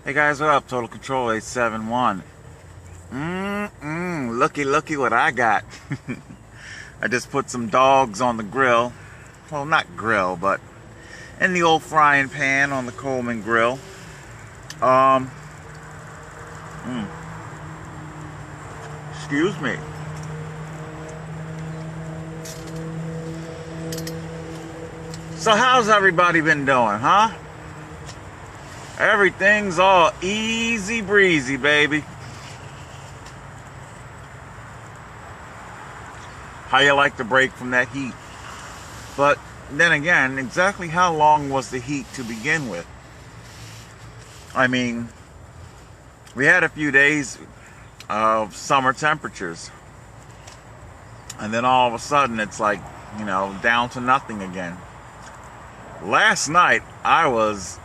Hey guys, what up? Total Control 871. Looky what I got. I just put some dogs on the grill. Well, not grill, but in the old frying pan on the Coleman grill. Excuse me. So how's everybody been doing, huh? Everything's all easy breezy, baby. How you like to break from that heat? But then again, exactly how long was the heat to begin with? I mean, we had a few days of summer temperatures. And then all of a sudden it's like, down to nothing again. Last night I was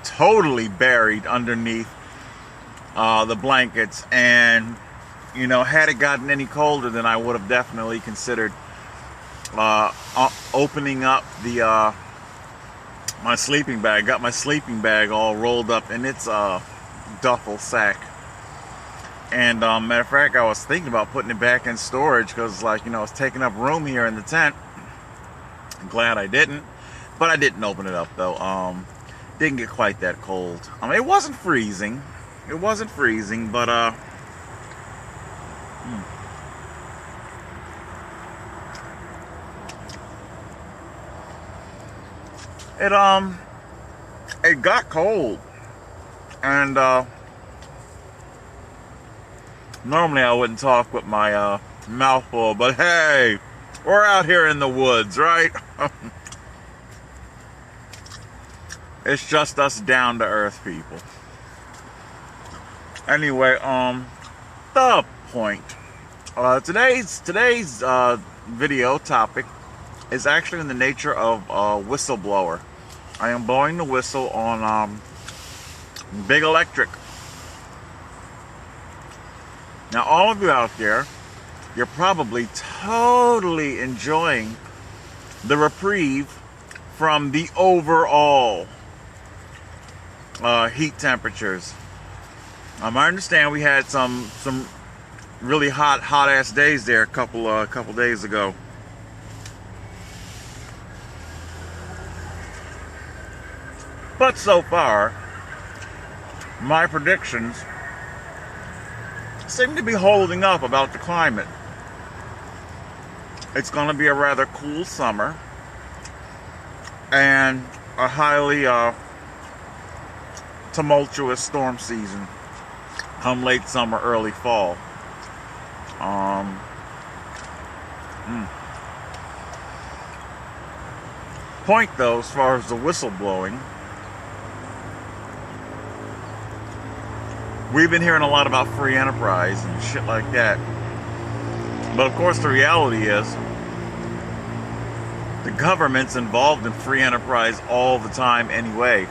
totally buried underneath the blankets, and had it gotten any colder, then I would have definitely considered opening up the my sleeping bag. Got my sleeping bag all rolled up in its duffel sack, and matter of fact, I was thinking about putting it back in storage because it's taking up room here in the tent. I'm glad I didn't, but I didn't open it up though. Didn't get quite that cold. I mean, it wasn't freezing. It wasn't freezing, but it got cold. And normally I wouldn't talk with my mouth full, but hey, we're out here in the woods, right? It's just us down to earth people. Anyway, the point. Today's video topic is actually in the nature of a whistleblower. I am blowing the whistle on Big Electric. Now, all of you out there, you're probably totally enjoying the reprieve from the overall heat temperatures. I understand we had some really hot ass days there a couple days ago. But so far, my predictions seem to be holding up about the climate. It's going to be a rather cool summer and a highly tumultuous storm season come late summer, early fall. Point though, as far as the whistleblowing, we've been hearing a lot about free enterprise and shit like that. But of course the reality is the government's involved in free enterprise all the time anyway.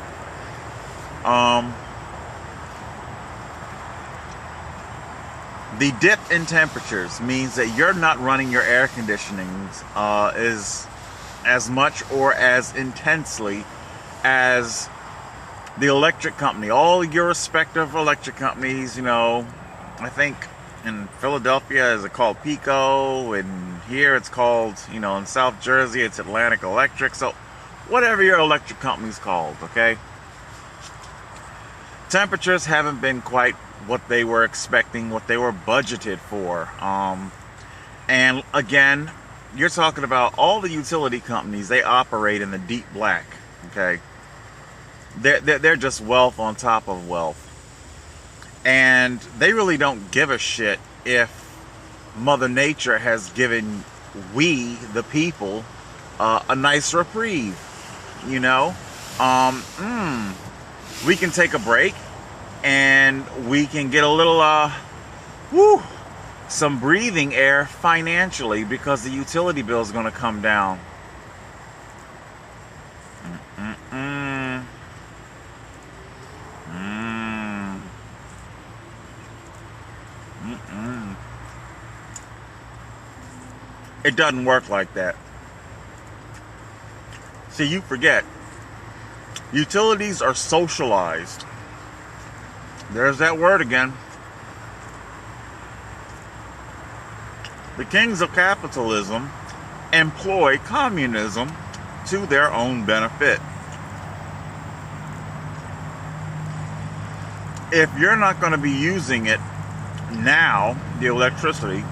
The dip in temperatures means that you're not running your air conditioning as much or as intensely as the electric company. All your respective electric companies, I think in Philadelphia is it called Pico, and here it's called, in South Jersey it's Atlantic Electric. So whatever your electric company's called, okay? Temperatures haven't been quite what they were expecting, what they were budgeted for. And again, you're talking about all the utility companies. They operate in the deep black, okay? They're just wealth on top of wealth. And they really don't give a shit if Mother Nature has given we, the people, a nice reprieve, we can take a break and we can get a little, some breathing air financially because the utility bill is going to come down. It doesn't work like that. See, you forget. Utilities are socialized. There's that word again. The kings of capitalism employ communism to their own benefit. If you're not going to be using it now, the electricity,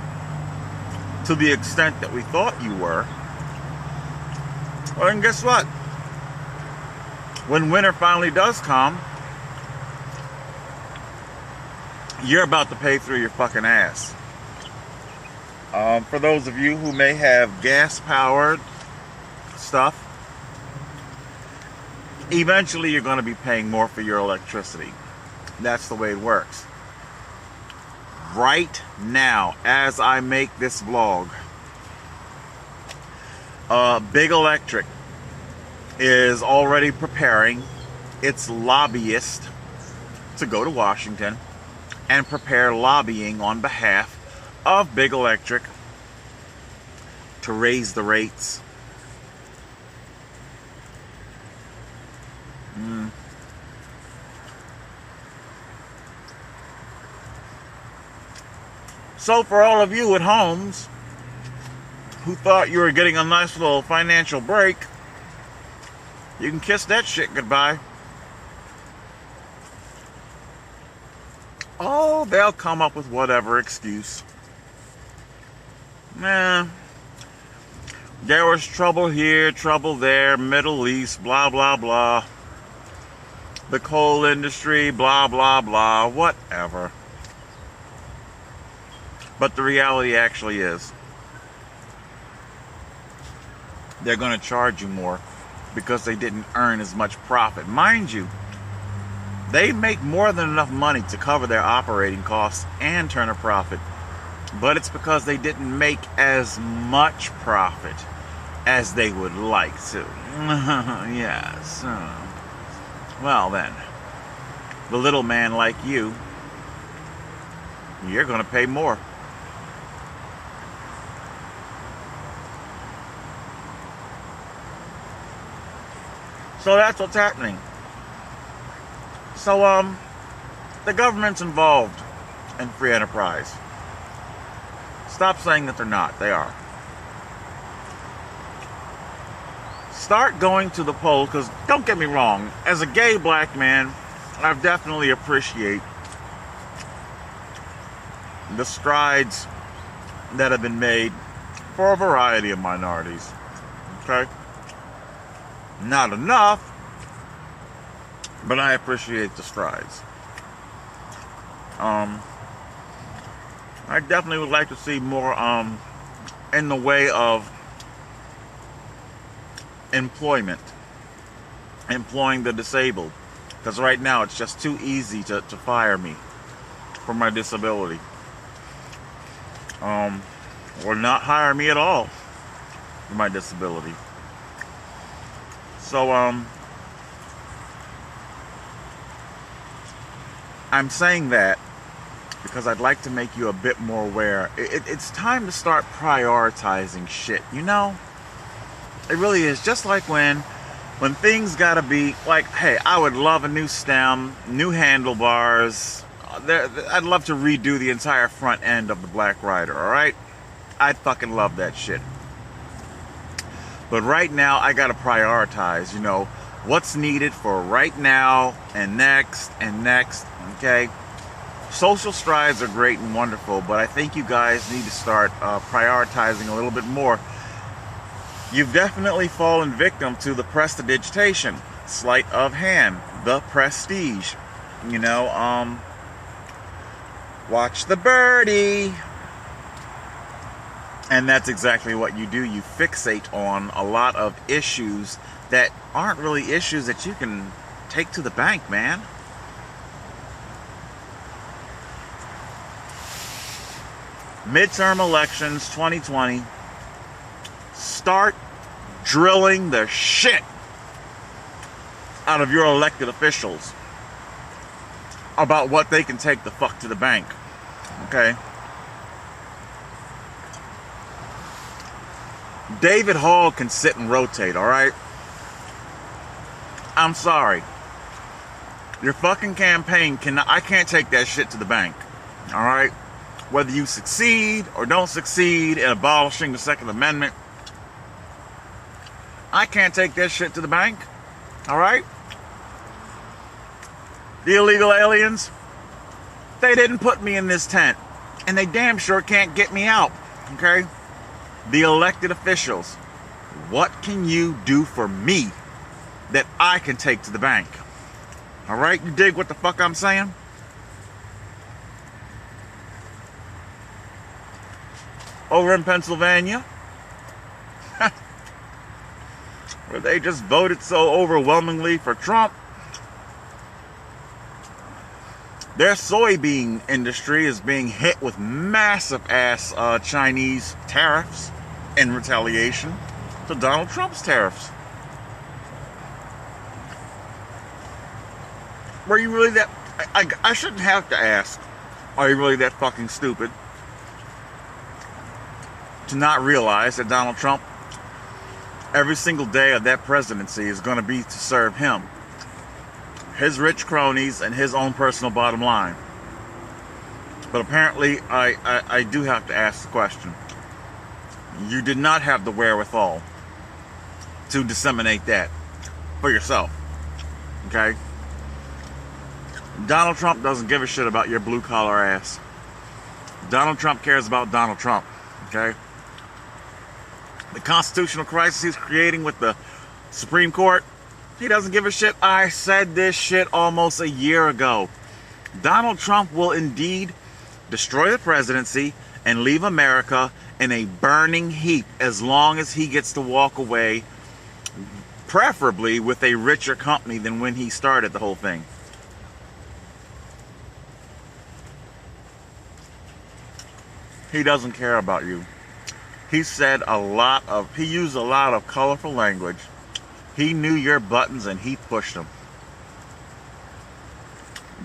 to the extent that we thought you were, well, then guess what? When winter finally does come, you're about to pay through your fucking ass. For those of you who may have gas-powered stuff, eventually you're going to be paying more for your electricity. That's the way it works. Right now, as I make this vlog, Big Electric is already preparing its lobbyist to go to Washington and prepare lobbying on behalf of Big Electric to raise the rates. So for all of you at homes who thought you were getting a nice little financial break, you can kiss that shit goodbye. Oh, they'll come up with whatever excuse. There was trouble here, trouble there, Middle East, blah, blah, blah. The coal industry, blah, blah, blah, whatever. But the reality actually is, they're going to charge you more because they didn't earn as much profit. Mind you, they make more than enough money to cover their operating costs and turn a profit. But it's because they didn't make as much profit as they would like to. Yes. Well then, the little man like you, you're going to pay more. So that's what's happening. So, the government's involved in free enterprise. Stop saying that they're not. They are. Start going to the polls, because don't get me wrong, as a gay black man, I definitely appreciate the strides that have been made for a variety of minorities. Okay? Not enough, but I appreciate the strides. I definitely would like to see more in the way of employment, employing the disabled, because right now it's just too easy to fire me for my disability, or not hire me at all for my disability. So I'm saying that because I'd like to make you a bit more aware. It's time to start prioritizing shit, you know? It really is. Just like when things gotta be like, hey, I would love a new stem, new handlebars. I'd love to redo the entire front end of the Black Rider, alright? I'd fucking love that shit. But right now, I gotta prioritize, you know, what's needed for right now and next, okay? Social strides are great and wonderful, but I think you guys need to start prioritizing a little bit more. You've definitely fallen victim to the prestidigitation, sleight of hand, the prestige. You know, watch the birdie. And that's exactly what you do. You fixate on a lot of issues that aren't really issues that you can take to the bank, man. Midterm elections 2020. Start drilling the shit out of your elected officials about what they can take the fuck to the bank. Okay? David Hall can sit and rotate, alright? I'm sorry. Your fucking campaign cannot, I can't take that shit to the bank. Alright? Whether you succeed or don't succeed in abolishing the Second Amendment, I can't take that shit to the bank. Alright? The illegal aliens, they didn't put me in this tent. And they damn sure can't get me out. Okay? The elected officials, what can you do for me that I can take to the bank? Alright? You dig what the fuck I'm saying? Over in Pennsylvania, where they just voted so overwhelmingly for Trump, their soybean industry is being hit with massive ass Chinese tariffs in retaliation to Donald Trump's tariffs. Were you really that... I shouldn't have to ask, are you really that fucking stupid to not realize that Donald Trump, every single day of that presidency is going to be to serve him, his rich cronies, and his own personal bottom line? But apparently, I do have to ask the question. You did not have the wherewithal to disseminate that for yourself. Okay? Donald Trump doesn't give a shit about your blue-collar ass. Donald Trump cares about Donald Trump. Okay? The constitutional crisis he's creating with the Supreme Court, he doesn't give a shit. I said this shit almost a year ago. Donald Trump will indeed destroy the presidency and leave America in a burning heap as long as he gets to walk away, preferably with a richer company than when he started the whole thing. He doesn't care about you. He used a lot of colorful language. He knew your buttons and he pushed them.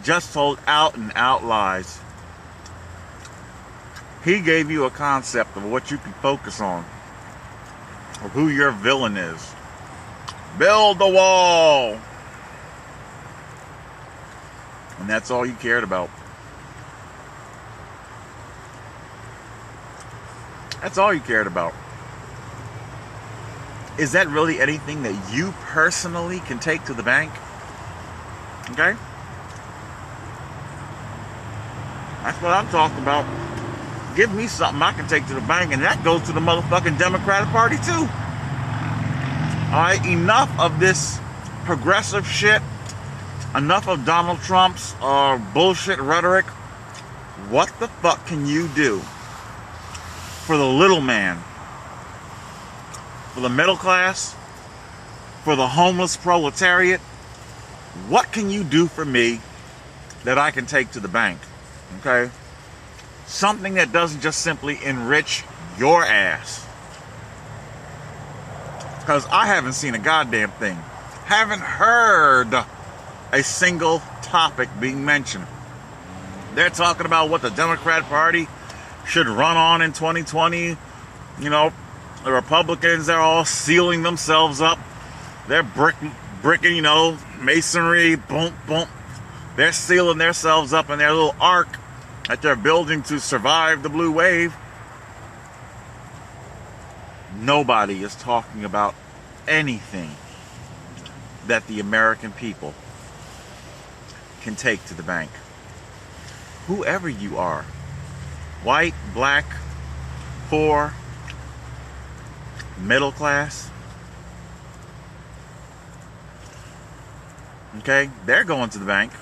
Just told out and out lies. He gave you a concept of what you can focus on, of who your villain is. Build the wall. And that's all you cared about. That's all you cared about. Is that really anything that you personally can take to the bank? Okay? That's what I'm talking about. Give me something I can take to the bank, and that goes to the motherfucking Democratic Party too. Alright, enough of this progressive shit. Enough of Donald Trump's bullshit rhetoric. What the fuck can you do for the little man, for the middle class, for the homeless proletariat? What can you do for me that I can take to the bank? Okay? Something that doesn't just simply enrich your ass. Because I haven't seen a goddamn thing. Haven't heard a single topic being mentioned. They're talking about what the Democrat Party should run on in 2020. You know, the Republicans, they're all sealing themselves up. They're bricking, you know, masonry, boom, boom. They're sealing themselves up in their little ark that they're building to survive the blue wave. Nobody is talking about anything that the American people can take to the bank. Whoever you are, white, black, poor, middle class, okay, they're going to the bank.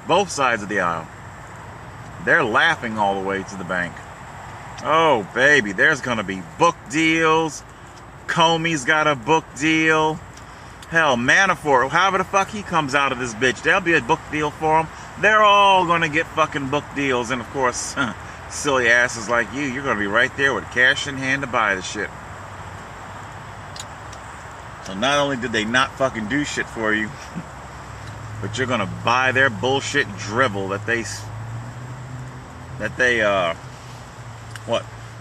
Both sides of the aisle. They're laughing all the way to the bank. Oh, baby, there's going to be book deals. Comey's got a book deal. Hell, Manafort, however the fuck he comes out of this bitch, there'll be a book deal for him. They're all going to get fucking book deals. And, of course, silly asses like you, you're going to be right there with cash in hand to buy the shit. So not only did they not fucking do shit for you, but you're going to buy their bullshit drivel that they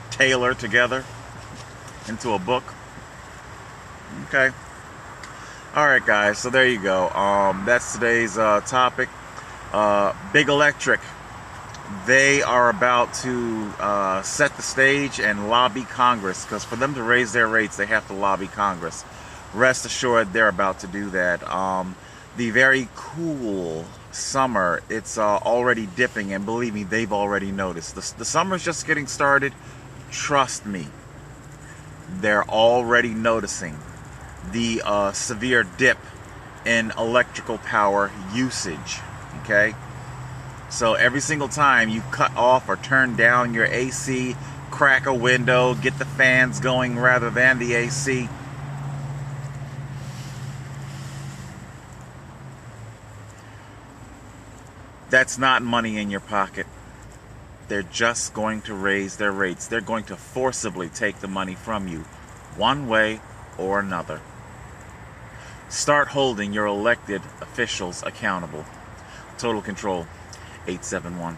tailor together into a book. Okay. All right, guys. So there you go. That's today's topic. Big Electric. They are about to set the stage and lobby Congress, because for them to raise their rates, they have to lobby Congress. Rest assured, they're about to do that. The very cool summer, it's already dipping, and believe me, they've already noticed. The summer's just getting started. Trust me, they're already noticing the severe dip in electrical power usage. Okay? So every single time you cut off or turn down your AC, crack a window, get the fans going rather than the AC, that's not money in your pocket. They're just going to raise their rates. They're going to forcibly take the money from you, one way or another. Start holding your elected officials accountable. Total Control 871.